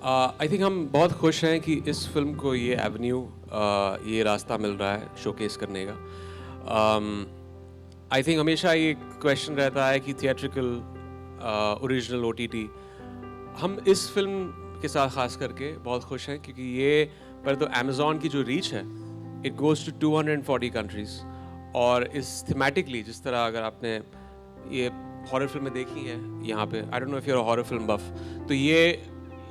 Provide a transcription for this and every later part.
I think हम बहुत खुश हैं कि इस फिल्म को ये एवेन्यू ये रास्ता मिल रहा है शोकेस करने का। आई थिंक हमेशा ये क्वेश्चन रहता है कि थिएट्रिकल ओरिजिनल ओटीटी, हम इस फिल्म के साथ ख़ास करके बहुत खुश हैं क्योंकि ये पर तो अमेज़ॉन की जो रीच है इट गोज़ टू 240 कंट्रीज़। और इस थीमेटिकली जिस तरह अगर आपने ये हॉरर फिल्में देखी हैं यहाँ पे, I don't know if you are horror film buff, तो ये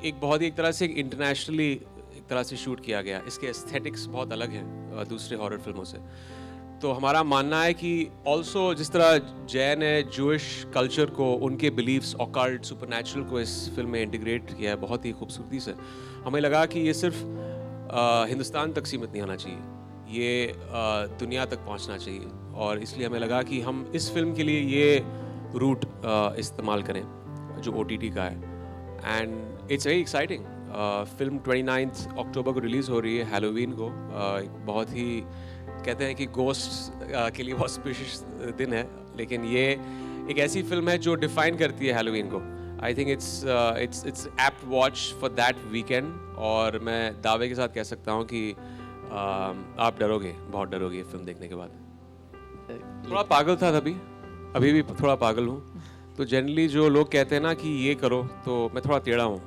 एक बहुत ही एक तरह से इंटरनेशनली एक तरह से शूट किया गया। इसके एस्थेटिक्स बहुत अलग हैं दूसरे हॉरर फिल्मों से। तो हमारा मानना है कि ऑल्सो जिस तरह जैन ने जूइश कल्चर को, उनके बिलीव्स, ऑकल्ट, सुपरनैचुरल को इस फिल्म में इंटीग्रेट किया है बहुत ही खूबसूरती से। हमें लगा कि ये सिर्फ हिंदुस्तान तक सीमित नहीं आना चाहिए, ये दुनिया तक पहुंचना चाहिए। और इसलिए हमें लगा कि हम इस फिल्म के लिए ये रूट इस्तेमाल करें जो OTT का है। And it's very exciting. Film 29 अक्टूबर को रिलीज़ हो रही है, हैलोवीन को। बहुत ही कहते हैं कि गोस्ट के लिए बहुत स्पेशस दिन है, लेकिन ये एक ऐसी फिल्म है जो डिफाइन करती है हैलोवीन को। I think it's apt watch for that weekend. और मैं दावे के साथ कह सकता हूँ कि आप डरोगे, बहुत डरोगे ये फिल्म देखने के बाद। थोड़ा पागल था तभी, अभी भी थोड़ा पागल हूँ। तो जनरली जो लोग कहते हैं ना कि ये करो, तो मैं थोड़ा टेढ़ा हूँ,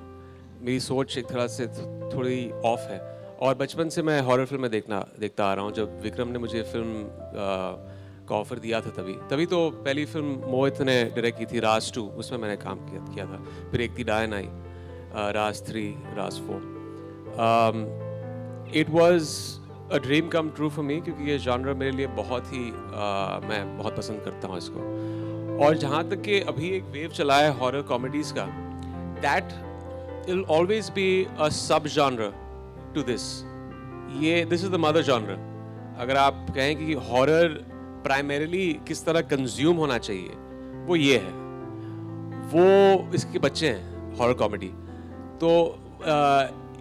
मेरी सोच एक तरह से थोड़ी ऑफ है। और बचपन से मैं हॉरर फिल्में देखता आ रहा हूँ। जब विक्रम ने मुझे फिल्म का ऑफ़र दिया था तभी तो पहली फिल्म मोहित ने डायरेक्ट की थी, राज 2, उसमें मैंने काम किया था। फिर एक थी डायन आई, राज 3, राज 4। It was a dream come true for me क्योंकि ये जॉनर मेरे लिए बहुत ही मैं बहुत पसंद करता हूँ इसको। और जहाँ तक कि अभी एक वेव चला है हॉरर कॉमेडीज़ का, that will always be a sub genre to this. This is the mother genre. अगर आप कहें कि हॉरर प्राइमरीली किस तरह कंज्यूम होना चाहिए, वो ये है, वो इसके बच्चे हैं हॉरर कॉमेडी। तो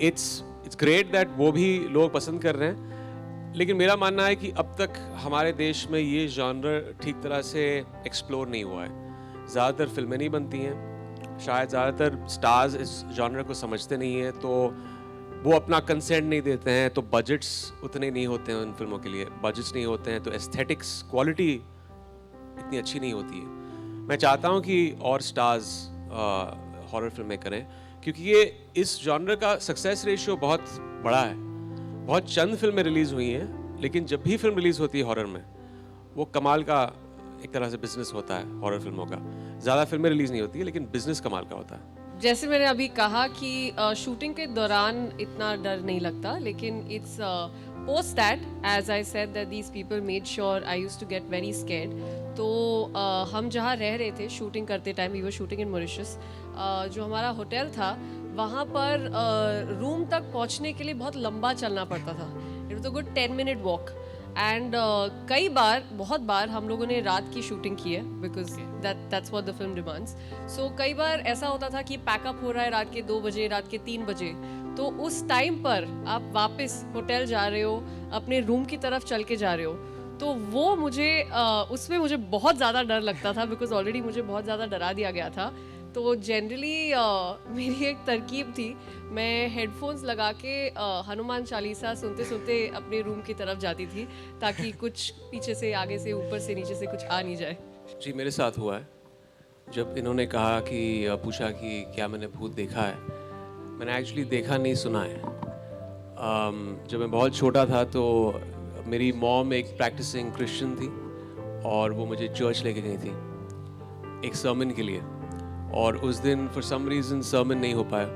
इट्स ग्रेट दैट वो भी लोग पसंद कर रहे हैं। लेकिन मेरा मानना है कि अब तक हमारे देश में ये जॉनर ठीक तरह से एक्सप्लोर नहीं हुआ है। ज़्यादातर फिल्में नहीं बनती हैं, शायद ज़्यादातर स्टार्स इस जॉनर को समझते नहीं हैं, तो वो अपना कंसेंट नहीं देते हैं, तो बजट्स उतने नहीं होते हैं उन फिल्मों के लिए। बजट्स नहीं होते हैं तो एस्थेटिक्स क्वालिटी इतनी अच्छी नहीं होती है। मैं चाहता हूँ कि और स्टार्स हॉरर फिल्में करें क्योंकि ये इस जॉनर का सक्सेस रेशियो बहुत बड़ा है। बहुत चंद फिल्में रिलीज़ हुई हैं, लेकिन जब भी फिल्म रिलीज़ होती है हॉरर में, वो कमाल का एक तरह से बिजनेस होता है हॉरर फिल्मों का। ज़्यादा फिल्में रिलीज़ नहीं होती है, लेकिन बिजनेस कमाल का होता है। जैसे मैंने अभी कहा कि शूटिंग के दौरान इतना डर नहीं लगता, लेकिन it's post that as I said that these people made sure I used to get very scared. तो हम जहाँ रह रहे थे शूटिंग करते time, we were shooting in Mauritius, जो हमारा होटल था वहाँ पर रूम तक पहुँचने के लिए बहुत लंबा चलना पड़ता था। It was a good 10-minute walk. And कई बार, बहुत बार हम लोगों ने रात की शूटिंग की है because that's what the film demands. So कई बार ऐसा होता था कि पैकअप हो रहा है रात के 2 बजे, रात के 3 बजे, तो उस टाइम पर आप वापस होटल जा रहे हो, अपने रूम की तरफ चल के जा रहे हो, तो वो मुझे उसमें मुझे बहुत ज़्यादा डर लगता था बिकॉज ऑलरेडी मुझे बहुत ज़्यादा डरा दिया गया था। तो जनरली मेरी एक तरकीब थी, मैं हेडफोन्स लगा के हनुमान चालीसा सुनते सुनते अपने रूम की तरफ जाती थी ताकि कुछ पीछे से, आगे से, ऊपर से, नीचे से कुछ आ नहीं जाए। जी, मेरे साथ हुआ है। जब इन्होंने कहा कि पूछा कि क्या मैंने भूत देखा है, मैंने एक्चुअली देखा नहीं, सुना है। जब मैं बहुत छोटा था तो मेरी मॉम एक प्रैक्टिसिंग क्रिश्चियन थी और वो मुझे चर्च लेके गई थी एक सर्मन के लिए। और उस दिन फॉर सम रीज़न सर्मन नहीं हो पाया।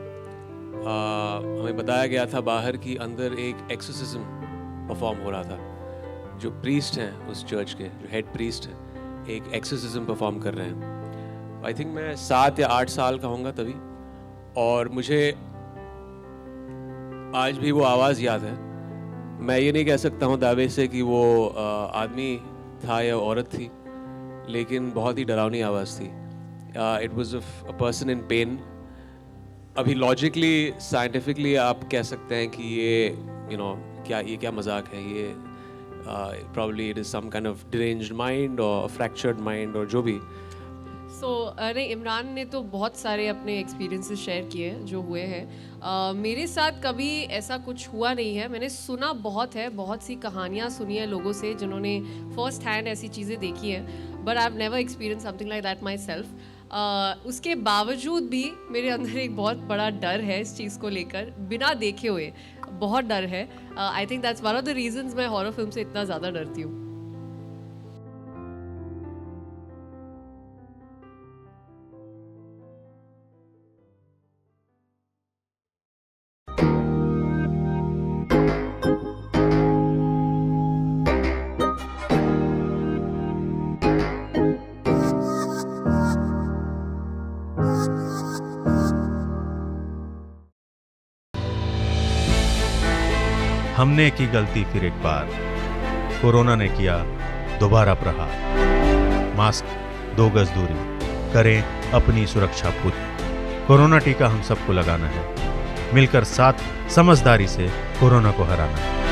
हमें बताया गया था बाहर कि अंदर एक एक्सोर्सिज्म परफॉर्म हो रहा था। जो प्रीस्ट हैं उस चर्च के, जो हेड प्रीस्ट हैं, एक एक्सोर्सिज्म परफॉर्म कर रहे हैं। आई थिंक मैं 7 या 8 साल का होऊंगा तभी। और मुझे आज भी वो आवाज़ याद है। मैं ये नहीं कह सकता हूँ दावे से कि वो आदमी था या औरत थी, लेकिन बहुत ही डरावनी आवाज़ थी। It was a person in pen. अभी लॉजिकली, साइंटिफिकली आप कह सकते हैं कि ये क्या मजाक है, ये probably it is some kind of deranged mind और फ्रैक्चर्ड माइंड और जो भी। नहीं, इमरान ने तो बहुत सारे अपने एक्सपीरियंसेस शेयर किए हैं जो हुए हैं। मेरे साथ कभी ऐसा कुछ हुआ नहीं है। मैंने सुना बहुत है, बहुत सी कहानियाँ सुनी है लोगों से जिन्होंने फर्स्ट हैंड ऐसी चीज़ें देखी हैं, but I have never experience something like that my self. उसके बावजूद भी मेरे अंदर एक बहुत बड़ा डर है इस चीज़ को लेकर, बिना देखे हुए बहुत डर है। I think that's one of the reasons मैं हॉरर फिल्म से इतना ज़्यादा डरती हूँ। हमने की गलती फिर एक बार, कोरोना ने किया दोबारा प्रहार। मास्क, 2 गज दूरी, करें अपनी सुरक्षा पूरी। कोरोना टीका हम सबको लगाना है, मिलकर साथ समझदारी से कोरोना को हराना है।